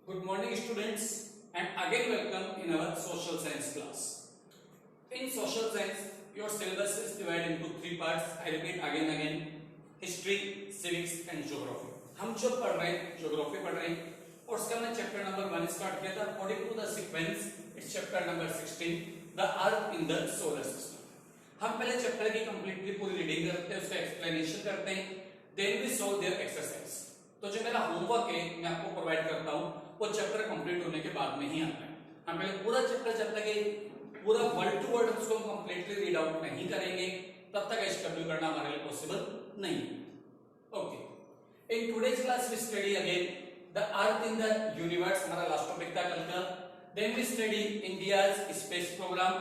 Good morning students and again welcome in our social science class. In social science your syllabus is divided into three parts. I repeat again history, civics and geography. हम जो पढ़ रहे हैं geography पढ़ रहे हैं और उसका हमने चैप्टर नंबर 1 स्टार्ट किया था. According to the sequence it's chapter number 16 the earth in the solar system. हम पहले चैप्टर की कंप्लीटली पूरी रीडिंग करते हैं, उसका एक्सप्लेनेशन करते हैं, then we solve their exercise. तो जो मेरा होमवर्क है मैं आपको प्रोवाइड करता हूं वो चैप्टर कंप्लीट होने के बाद में ही आता है. हम पहले पूरा चैप्टर जब तक पूरा वर्ड टू वर्ड उसको हम कंप्लीटली रीड आउट नहीं करेंगे तब तक एचडब्ल्यू करना हमारे लिए पॉसिबल नहीं है. Okay, in today's class we study again the Earth in the universe. हमारा लास्ट टॉपिक था कल का. Then we study India's space programme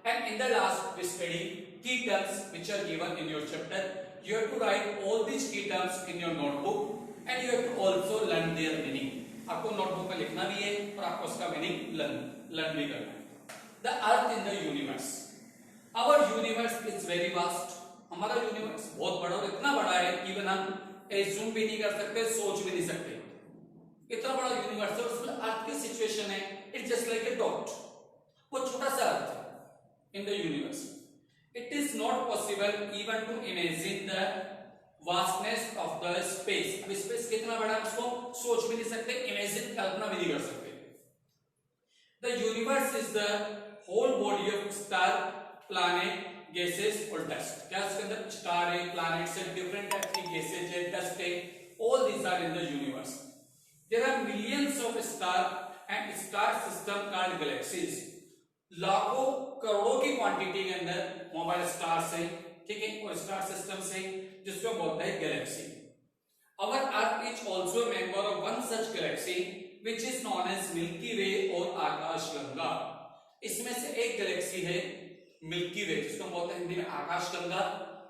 and in the last we study key terms which are given in your chapter. You have to write all these key terms in your notebook and you have to also learn their meaning. आपको notebook में लिखना भी है और आपको उसका meaning learn भी करना है. The earth in the universe. Our universe is very vast. हमारा यूनिवर्स बहुत बड़ा और इतना बड़ा है कि इवन हम एज्यूम भी नहीं कर सकते, सोच भी नहीं सकते. इतना बड़ा यूनिवर्स है. उसमें अर्थ की सिचुएशन है it's just like a dot. वो छोटा सा अर्थ है in the universe. It is not possible even to imagine the vastness of the space. अब स्पेस कितना बड़ा है उसको सोच भी नहीं सकते, इमेजिन कल्पना भी नहीं कर सकते. The universe is the whole body of star, planet, gases और dust. क्या इसके अंदर स्टार है, प्लैनेट्स है, डिफरेंट टाइप की गैसेज है, डस्ट है. All these are in the universe. There are millions of stars and star system called galaxies. लाखों करोड़ों की क्वांटिटी के अंदर मोबाइल स्टार्स हैं, ठीक है, और स्टार सिस्टम्स हैं जिसको बोलते हैं Galaxy. Our Earth is also a member of one such galaxy which is known as Milky Way और आकाशगंगा. इसमें से एक गैलेक्सी है मिल्की वे जिसको बोलते हैं हिंदी में आकाशगंगा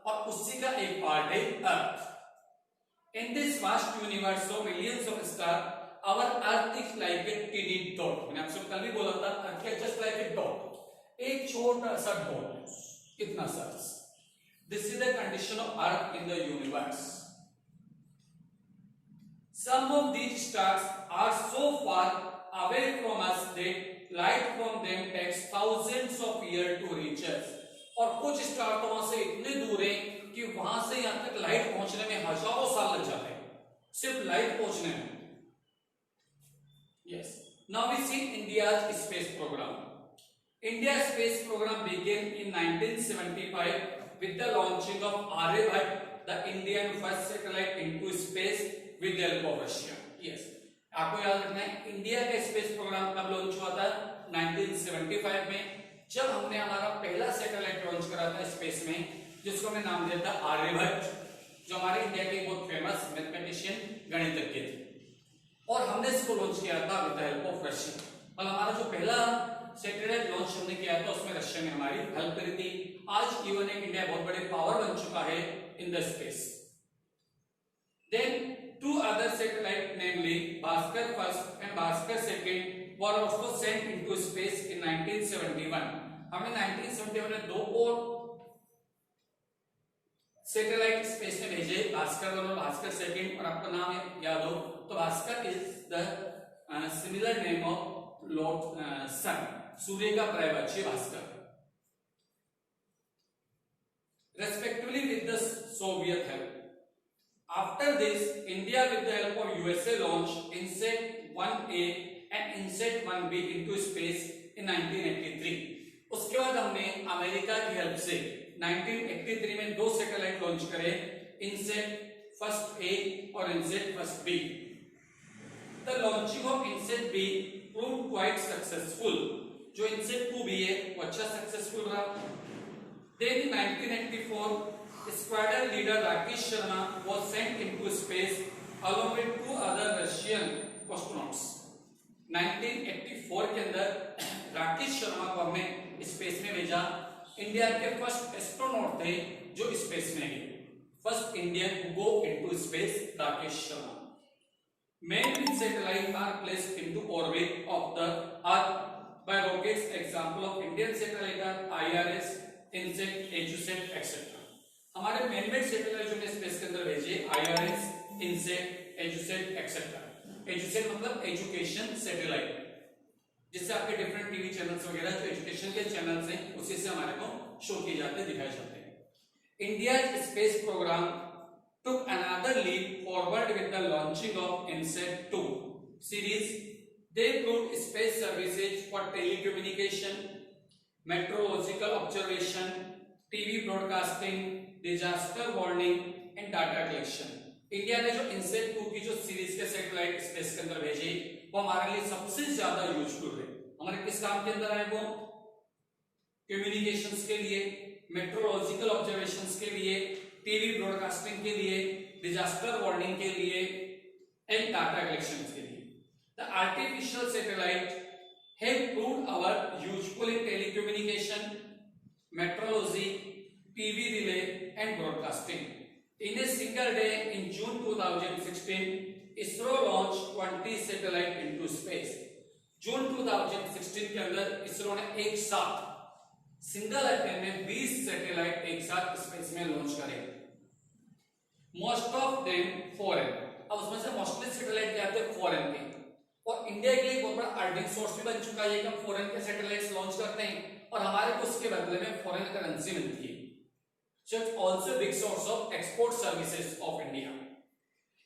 और उसी का एक पार्ट है अर्थ. In this vast universe of millions of stars our earth is like a teeny dot. मैंने आपसे कल भी बोला था अर्थ is just like a dot. एक छोटा सा डॉट, इतना सा. This is the condition of earth in the universe. Some of these stars are so far away from us that light from them takes thousands of years to reach us. और कुछ star तो वहां से इतने दूर हैं कि वहां से यहां तक लाइट पहुंचने में हजारों साल लग जाते हैं, सिर्फ लाइट पहुंचने में. Yes. Now we see India's space program. India's space program began in 1975 with the launching of Aryabhat, the Indian first satellite into space with the help of Russia. Yes. आपको याद रखना है इंडिया का space programme कब launch हुआ था? 1975 में, जब हमने हमारा पहला सैटेलाइट लॉन्च करा था स्पेस में जिसको हमने नाम दिया था आर्यभट्ट, जो हमारे इंडिया के बहुत फेमस मैथमेटिशियन गणितज्ञ थे. और हमने इसको लॉन्च किया था with the help of Russia. और हमारा जो पहला सैटेलाइट लॉन्च हमने किया था उसमें रशिया ने हमारी हेल्प करी थी. आज इवन एक इंडिया बहुत बड़े पावर बन चुका है in the space. Then two other satellites namely Bhaskar first and Bhaskar second were also sent into space in 1971. हमने 1971 में दो और सैटेलाइट स्पेस में भेजे, भास्कर 1 और भास्कर 2. और आपका नाम है याद हो तो Bhaskar is the similar name of lord sun, Surya का पर्यायवाची Bhaskar. Respectively with the Soviet help. After this, India with the help of USA launched INSAT 1A and INSAT 1B into space in 1983. उसके बाद हमने अमेरिका की हेल्प से 1983 में दो satellite launch करे, INSAT फर्स्ट A और INSAT first B. The launching of INSAT B proved quite successful. जो INSAT 2B है वो अच्छा सक्सेसफुल रहा. Then in 1984 Squadron leader Rakesh Sharma was sent into space along with two other Russian astronauts. 1984 के अंदर राकेश शर्मा को हमने स्पेस में भेजा. इंडिया के फर्स्ट एस्ट्रोनॉट थे जो स्पेस में गए. First Indian who go into space Rakesh Sharma. Many satellites are placed into orbit of the Earth by rockets. Example of Indian satellite are IRS, INSAT, EduSat, etc. हमारे main made satellite जो space के अंदर भेजे IRS, INSAT, EduSat, etc. Edusat मतलब education satellite, जिससे आपके different TV channels वगैरह जो एजुकेशन के चैनल्स हैं उसी से हमारे को शो किए जाते हैं, दिखाए जाते हैं। India space programme took another leap forward with the launching of INSAT-2 series. They proved space services for telecommunication, meteorological observation, TV broadcasting, disaster warning and data collection. India ने जो INSAT-2 की जो सीरीज के satellite space के अंदर भेजी वो हमारे लिए सबसे ज्यादा यूजफुल है। हमारे किस काम के अंदर है वो? कम्युनिकेशंस के लिए, मेट्रोलॉजिकल ऑब्जर्वेशंस के लिए, टीवी ब्रॉडकास्टिंग के लिए, डिजास्टर वार्निंग के लिए एंड डाटा कलेक्शन के लिए। The artificial satellite have proved our useful in telecommunication, meteorology, TV relay and broadcasting. In a single day in June 2016 ISRO launch 20 satellite into space. जून 2016 के अंदर इसरो ने एक साथ सिंगल अटेम्प्ट में 20 सैटेलाइट एक साथ स्पेस में लॉन्च करे, मोस्ट ऑफ देम फॉरेन। अब उसमें से मोस्टली सैटेलाइट क्या आते हैं? फॉरेन के। और इंडिया के लिए बहुत बड़ा अर्निंग सोर्स भी बन चुका है कि हम फॉरेन के सैटेलाइट्स लॉन्च करते हैं और हमारे को उसके बदले में फॉरेन करेंसी मिलती है। So it's also big source of export services of India.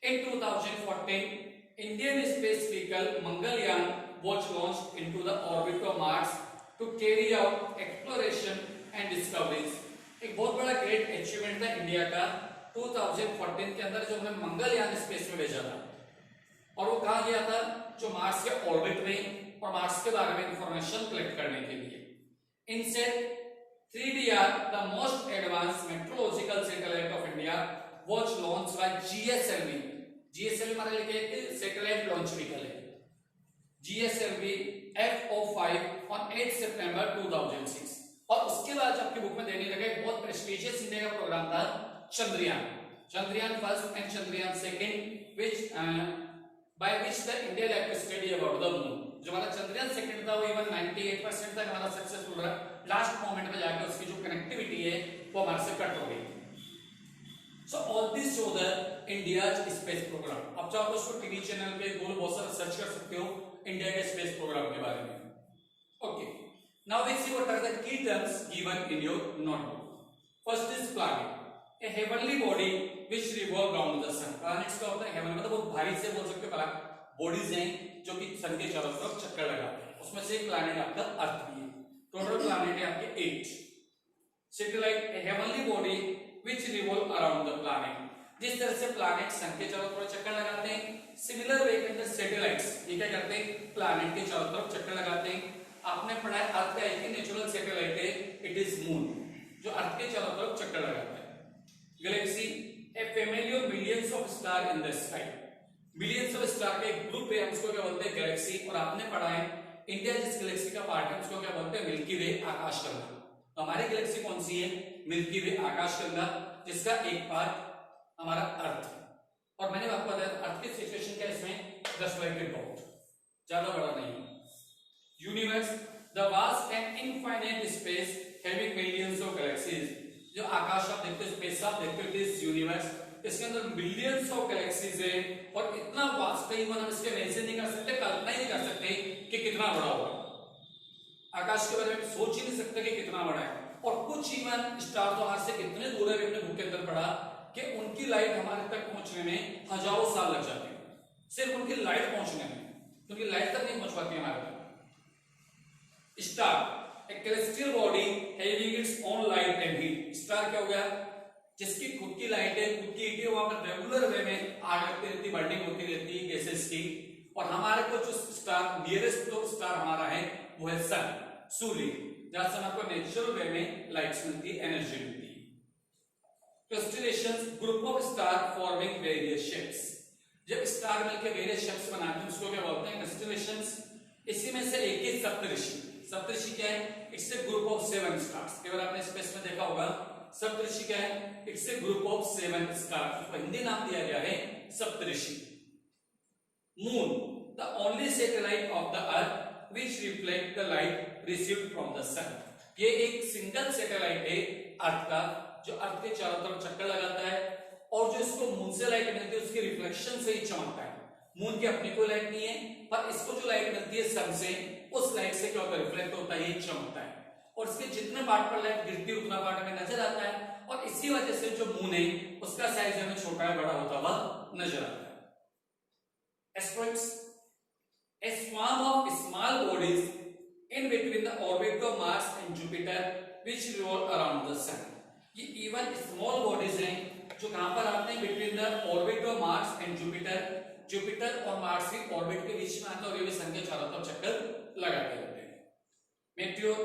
In 2014 Indian space vehicle Mangalyaan was launched into the orbit of Mars to carry out exploration and discoveries. एक बहुत बड़ा ग्रेट अचीवमेंट था India का 2014 के अंदर, जो हमने मंगलयान स्पेस में भेजा था। और वो कहां गया था? जो मार्स के ऑर्बिट में, और मार्स के बारे में इंफॉर्मेशन कलेक्ट करने के लिए। INSAT 3DR, the most advanced meteorological satellite of India, was launched by GSLV। GSLV हमारे लिए सैटेलाइट लॉन्च व्हीकल है। GSLV FO5 on 8 September 2006। और उसके बाद जो आपकी बुक में देने लगे बहुत प्रेस्टिजियस इंडिया का प्रोग्राम था Chandrayaan. Chandrayaan first and Chandrayaan second which by which the India like to study about the moon. जो हमारा चंद्रयान सेकंड था वो इवन 98% तक हमारा सक्सेसफुल रहा। लास्ट मोमेंट में जाकर उसकी जो कनेक्टिविटी है वो हमारे से कट हो गई। So all this show the India space programme. अब चाहो तो उसको टीवी चैनल पे गूगल बहुत सारा सर्च कर सकते हो इंडिया के स्पेस प्रोग्राम के बारे में। Okay, now we see what are the key terms given in your notebook. First is planet, a heavenly body which revolve around the sun. Planets का होता है हेवन, मतलब बहुत भारी से बोल सकते हो बॉडीज हैं जो कि सन के चारों तरफ चक्कर लगाते हैं। उसमें से एक प्लैनेट आपका अर्थ भी है। टोटल प्लैनेट है आपके 8। Satellite, A heavenly body which revolve around the planet. जिस तरह से प्लैनेट सन के चारों तरफ चक्कर लगाते हैं, सिमिलर वे के अंदर सैटेलाइट्स ये क्या करते हैं? प्लैनेट के चारों तरफ चक्कर लगाते हैं। आपने पढ़ा है अर्थ का एक ही नेचुरल सैटेलाइट है, इट इज मून, जो अर्थ के चारों तरफ चक्कर लगाता है। Galaxy, a family of millions of star in the sky. Millions of star का एक ग्रुप है, हम उसको क्या बोलते हैं? गैलेक्सी। और आपने पढ़ा है इंडिया जिस गैलेक्सी का पार्ट है उसको क्या बोलते हैं? मिल्की वे, आकाशगंगा। तो हमारी गैलेक्सी कौन सी है? मिल्की वे, आकाशगंगा, जिसका एक पार्ट हमारा अर्थ है। और मैंने आपको बताया अर्थ की सिचुएशन क्या है इसमें? 10 लाइट बहुत ज्यादा बड़ा नहीं है। Universe, the vast and infinite space having millions of galaxies. जो आकाश आप देखते हो, स्पेस आप देखते हो, इट इज यूनिवर्स। इसके अंदर मिलियंस ऑफ गैलेक्सीज है और इतना वास्ट है इवन हम इसके इमेजिन नहीं कर सकते, कल्पना ही नहीं कर सकते कि कितना बड़ा होगा। आकाश के बारे में सोच ही नहीं सकते कि कितना बड़ा है। और कुछ इवन स्टार तो हमारे से इतने दूर है, हमने बुक के अंदर पढ़ा कि उनकी लाइट हमारे तक पहुंचने में हजारों साल लग जाते हैं, सिर्फ उनकी लाइट पहुंचने में, क्योंकि लाइट तक नहीं पहुंच पाती हमारे तक। Star, A celestial body having its own light and heat। Star क्या हो गया? जिसकी खुद की लाइट है, खुद की हीट है, वहां पर रेगुलर वे में आग लगती रहती, बर्निंग होती रहती है गैसेस की। और हमारे को जो स्टार नियरेस्ट जो स्टार हमारा है वो है सन, सूर्य, जहां से आपको नेचुरल वे में लाइट्स मिलती है, एनर्जी मिलती है। Constellations, group of star forming various shapes। जब स्टार मिलकर वेरियस शेप्स बनाते हैं उसको क्या बोलते हैं? कंस्टेलेशंस। इसी में से एक है सप्तऋषि। सप्तऋषि क्या है? It's a group of 7 stars. अगर आपने स्पेस में देखा होगा सप्तऋषि क्या है? It's a group of 7 stars. उसको हिंदी नाम दिया गया है Saptarishi. Moon, the only satellite of the earth which reflect the light received from the sun. ये एक सिंगल सैटेलाइट है अर्थ का जो अर्थ के चारों तरफ चक्कर लगाता है और जो इसको मून से लाइट मिलती है उसके रिफ्लेक्शन से ही चमकता है। मून की अपनी कोई लाइट नहीं है, पर इसको जो लाइट मिलती है सन से, उस लाइट से क्या होता है, रिफ्लेक्ट होता है, ये चमकता है, और इसके जितने पार्ट पर लाइट गिरती है उतना पार्ट हमें नजर आता है, और इसी वजह से जो मून है उसका साइज हमें छोटा या बड़ा होता हुआ नजर आता है। Asteroids, a swarm of small bodies in between the orbit of Mars and Jupiter which revolve around the sun. ये even small bodies हैं जो कहां पर आते हैं, between the orbit of Mars and Jupiter, Jupiter और मार्स की orbit के बीच में आते हैं और ये भी सन के चारों तरफ चक्कर लगाते रहते हैं। Meteor,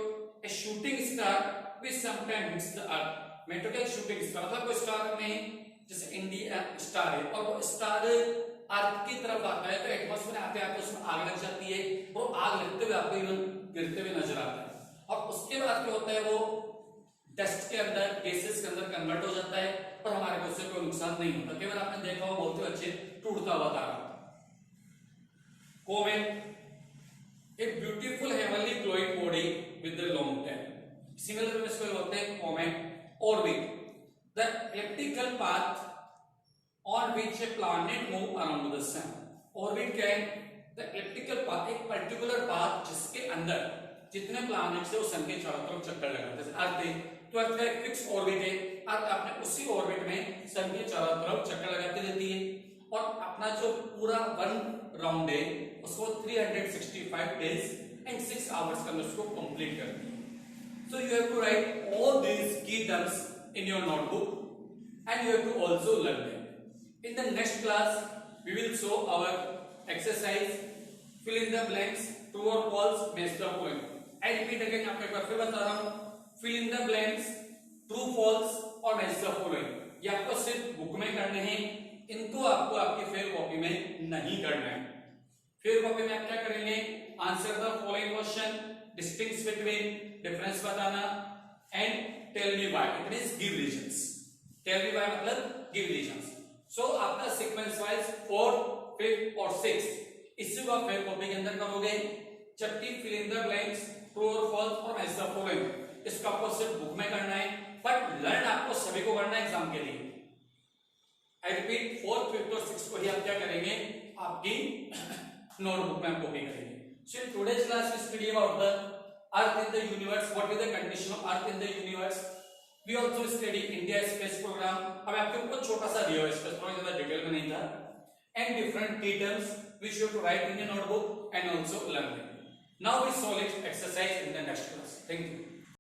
a shooting star which sometimes hits the earth. Meteor का शूटिंग स्टार मतलब कोई स्टार में जैसे इंडिया स्टार है और वो स्टार अर्थ की तरफ आता है तो एटमॉस्फेयर आते आते उसमें आग लग जाती है, वो आग लगते हुए आपको इवन गिरते हुए नजर आता है, और उसके बाद क्या होता है, वो डस्ट के अंदर, गैसेस के अंदर कन्वर्ट हो जाता है और हमारे को उससे कोई नुकसान नहीं होता, केवल आपने देखा हो बहुत ही अच्छे टूटता हुआ तारा। Comet, a beautiful heavenly glowing body with a long tail. Similar में इसको होते हैं comet. Orbit, the elliptical path on which a planet move around the sun. Orbit क्या है, the elliptical path, एक पर्टिकुलर पाथ जिसके अंदर जितने प्लैनेट्स है वो सन के चारों तरफ चक्कर लगाते हैं। जैसे अर्थ है तो अर्थ का एक फिक्स ऑर्बिट है, अर्थ अपने उसी ऑर्बिट में सन के चारों तरफ चक्कर लगाती रहती है, और अपना जो पूरा वन राउंड है उसको 365 डेज एंड 6 आवर्स के अंदर उसको कंप्लीट करती है। So you have to write all these key terms in your notebook and you have to also learn them. In the next class, we will show our exercise, fill in the blanks, true or false, match the following. I repeat again, आपको एक बार फिर बता रहा हूँ, fill in the blanks, true, false और match the following. ये आपको सिर्फ बुक में करने हैं, इनको आपको आपकी फेयर कॉपी में नहीं करना है। फेयर कॉपी में आप क्या करेंगे, answer the following question, distinguish between, difference बताना, and tell me why, it means give reasons. Tell me why मतलब गिव रीजंस। सो आपका सीक्वेंस वाइज 4, 5 और 6 इसी को आप फेयर कॉपी के अंदर करोगे, जबकि fill in the blanks, true और फॉल्स और मैच द फॉलोइंग इसको आपको सिर्फ बुक में करना है, बट लर्न आपको सभी को करना है एग्जाम के लिए। आई रिपीट, 4, 5 और 6 को ही आप क्या करेंगे, आपकी नोटबुक में आप कॉपी करेंगे। So in today's class we study about the Earth in the universe, what is the condition of Earth in the universe. We also study India space program, अब आपके ऊपर छोटा सा दिया है स्पेस प्रोग्राम, ज्यादा डिटेल में नहीं था, and different key terms which you have to write in your notebook and also learn them. Now we solve exercise in the next class. Thank you.